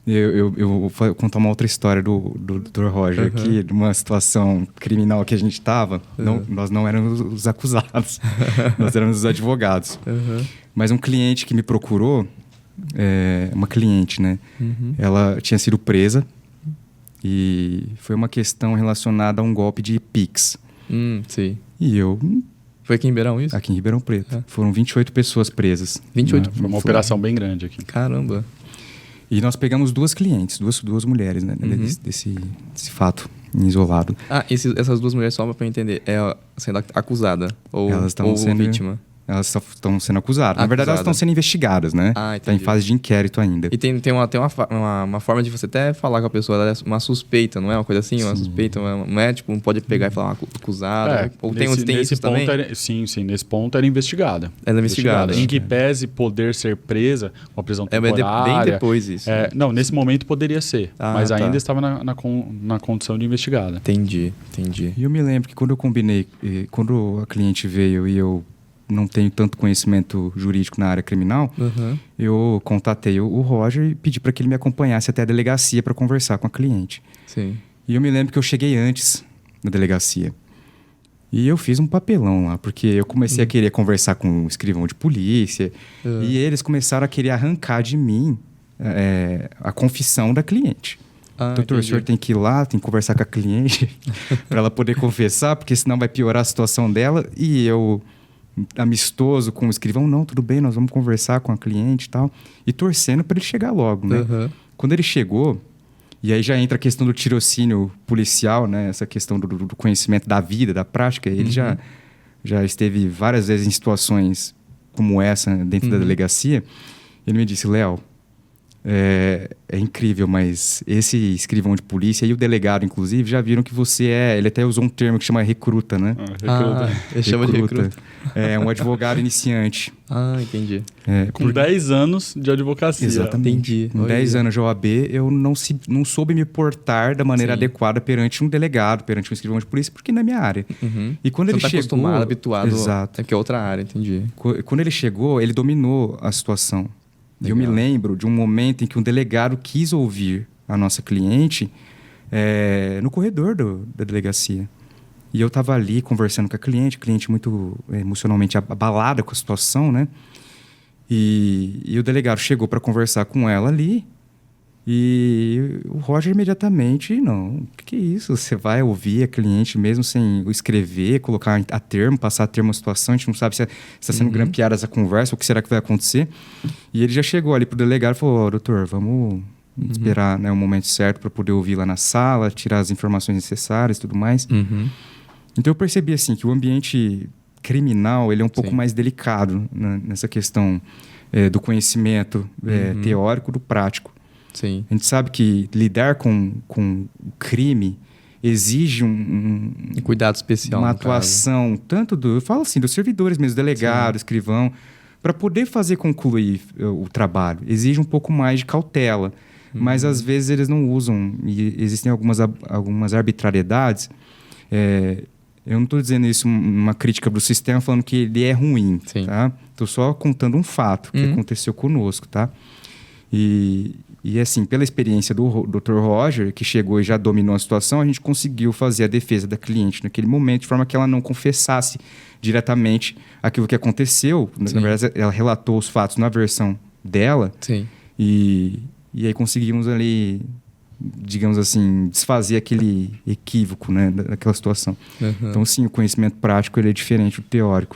Eu vou contar uma outra história do Dr. Roger, que numa situação criminal que a gente estava, nós não éramos os acusados, nós éramos os advogados. Mas um cliente que me procurou, uma cliente, né? Ela tinha sido presa e foi uma questão relacionada a um golpe de Pix. Sim. E eu... Foi aqui em Ribeirão isso? Aqui em Ribeirão Preto. Foram 28 pessoas presas. 28? Foi uma operação bem grande aqui. Caramba. E nós pegamos duas clientes, duas mulheres, né? Desse fato isolado. Essas duas mulheres, só para eu entender, sendo acusada ou vítima? Elas estão sendo acusadas. Na verdade, elas estão sendo investigadas, né? Está em fase de inquérito ainda. E tem uma forma de você até falar com a pessoa, ela é uma suspeita, não é uma coisa assim? Uma suspeita, não é tipo, não pode pegar e falar acusada. Ou tem isso também? Sim, nesse ponto era investigada. Ela é investigada. Em que pese poder ser presa, uma prisão temporária. Bem depois isso. Não, nesse momento poderia ser, mas ainda estava na condição de investigada. Entendi. E eu me lembro que quando eu combinei, quando a cliente veio e eu não tenho tanto conhecimento jurídico na área criminal, eu contatei o Roger e pedi para que ele me acompanhasse até a delegacia para conversar com a cliente. Sim. E eu me lembro que eu cheguei antes na delegacia. E eu fiz um papelão lá, porque eu comecei a querer conversar com o escrivão de polícia e eles começaram a querer arrancar de mim a confissão da cliente. Doutor, o senhor tem que ir lá, tem que conversar com a cliente para ela poder confessar, porque senão vai piorar a situação dela. E eu... amistoso com o escrivão, não, tudo bem, nós vamos conversar com a cliente e tal, e torcendo para ele chegar logo, né? Quando ele chegou, e aí já entra a questão do tirocínio policial, né? Essa questão do conhecimento da vida, da prática, ele já esteve várias vezes em situações como essa dentro da delegacia. Ele me disse: Léo, é incrível, mas esse escrivão de polícia e o delegado, inclusive, já viram que você ele até usou um termo que chama recruta, né? Ele chama de recruta. É um advogado iniciante. Entendi. Com 10 anos de advocacia. Exatamente. Entendi. Com 10 anos de OAB, eu não soube me portar da maneira adequada perante um delegado, perante um escrivão de polícia, porque não é minha área. E quando ele chegou... acostumado, habituado. Exato. Que é outra área, entendi. Quando ele chegou, ele dominou a situação. Legal. Eu me lembro de um momento em que um delegado quis ouvir a nossa cliente no corredor da delegacia. E eu estava ali conversando com a cliente muito emocionalmente abalada com a situação, né? E o delegado chegou para conversar com ela ali. E o Roger imediatamente, não, o que é isso? Você vai ouvir a cliente mesmo sem escrever, colocar a termo, passar a termo a situação, a gente não sabe se está sendo grampeada essa conversa, o que será que vai acontecer. E ele já chegou ali pro delegado e falou: doutor, vamos esperar, né, o momento certo para poder ouvir lá na sala, tirar as informações necessárias e tudo mais. Então eu percebi assim que o ambiente criminal ele é um pouco mais delicado, né, nessa questão do conhecimento teórico do prático. Sim. A gente sabe que lidar com o crime exige um cuidado especial, uma atuação, tanto eu falo assim, dos servidores mesmo, delegado, escrivão, para poder fazer concluir o trabalho. Exige um pouco mais de cautela, mas às vezes eles não usam, e existem algumas arbitrariedades. Eu não estou dizendo isso uma crítica do sistema, falando que ele é ruim, tá? Estou só contando um fato que aconteceu conosco, tá? E assim, pela experiência do Dr. Roger, que chegou e já dominou a situação, a gente conseguiu fazer a defesa da cliente naquele momento, de forma que ela não confessasse diretamente aquilo que aconteceu. Na verdade, ela relatou os fatos na versão dela. E aí conseguimos ali, digamos assim, desfazer aquele equívoco, né, daquela situação. Então, sim, o conhecimento prático ele é diferente do teórico.